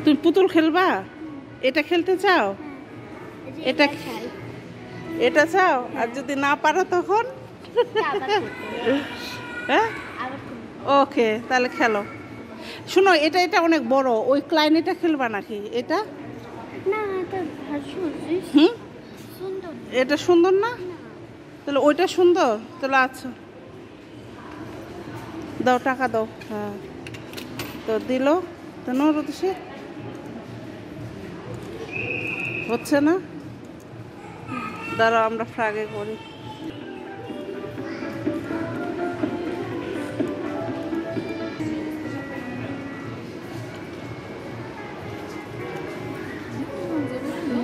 তুমি পুতুল খেলবা? এটা খেলতে চাও? এটা এটা চাও? আর যদি না পারো তখন? হ্যাঁ, ওকে, তাহলে খেলো। শোনো, এটা এটা অনেক বড়, ওই ক্লাইন এটা খেলবা নাকি? এটা হুম, এটা সুন্দর না? তাহলে ওইটা সুন্দর, তাহলে আচ্ছা দাও, টাকা দাও। হ্যাঁ, তো দিল তো নরদেশে হচ্ছে না। দাঁড়াও, আমরা ফ্রাগে করি।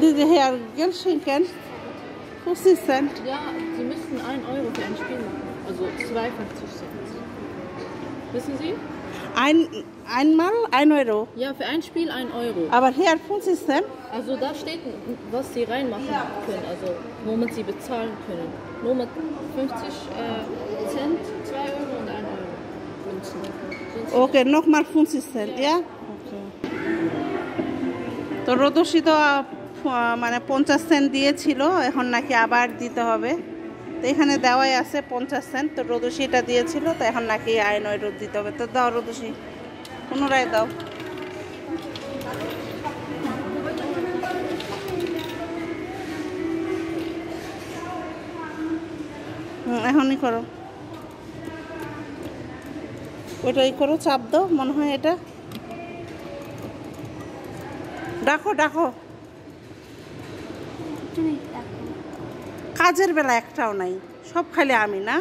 Diese Herr Gelschenken, 50 Cent. Ja, Sie müssten 1 Euro für ein Spiel machen. Also 52 Cent. Wissen Sie? Einmal 1 Euro. Ja, für ein Spiel 1 Euro. Aber hier 50 Cent. Also da steht, was Sie reinmachen können, also womit Sie bezahlen können. Nur mit 50 Cent, 2 Euro und 1 Euro. Okay, nochmal 50 Cent, ja? Okay. তো রোদসি তো মানে 50 Saint দিয়েছিল, এখন নাকি আবার দিতে হবে। তো এখানে দেওয়াই আছে 50 সেন্ট, তো রোদসি এটা দিয়েছিল, তো এখন নাকি 1 ইউরো দিতে হবে। তো দাও রোদসি, পুনরায় দাও। এখনই করো, ওইটাই করো, চাপ দাও, মনে হয় এটা। ডাকো ডাকো, কাজের বেলা একটাও নাই, সব খালি আমি না।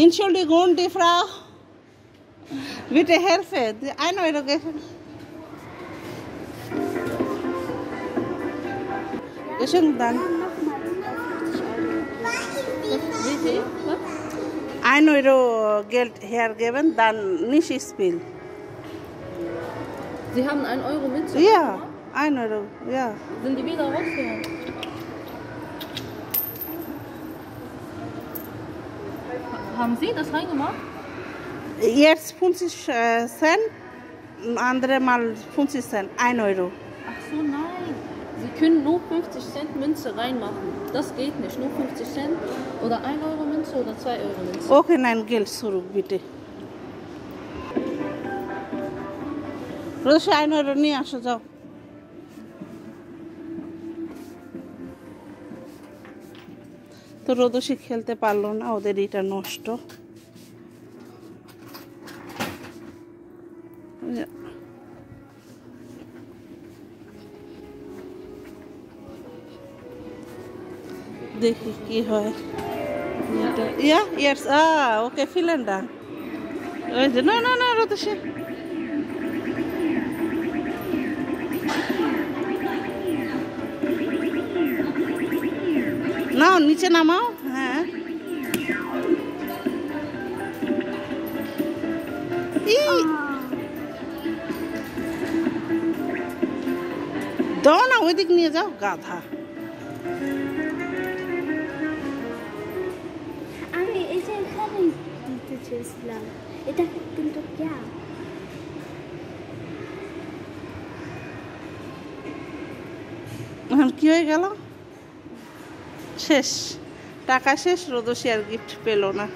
Entschuldigung, die Frau, bitte helfe, 1 Euro geschenkt dann. 1 Euro Geld hergeben, dann nicht spielen. Sie haben 1 Euro mit? Ja, 1 Euro, ja. Sind die wieder rausgegangen? Haben Sie das reingemacht? Jetzt 50 Cent, andere Mal 50 Cent, 1 Euro. Ach so, nein. Sie können nur 50 Cent Münze reinmachen. Das geht nicht. Nur 50 Cent oder 1 Euro Münze oder 2 Euro Münze. Okay, nein, Geld zurück, bitte. রোদসি 1 Euro নিয়ে আসো, যাও। তো রোদসি খেলতে পারলো না, ওদের এটা নষ্ট। দেখি কি হয়। Ja, jetzt, okay, vielen Dank. No, no, no, রোদসি। নাও, নিচে নামাও। হ্যাঁ, দাও না, ওই দিক নিয়ে যাও, গাধা। আমি এই যে এখানে দিতে চেয়েছিলাম, এটা কিন্তু क्या এখন কি হয়ে গেল? শেষ, টাকা শেষ, রোদসি আর গিফট পেল না।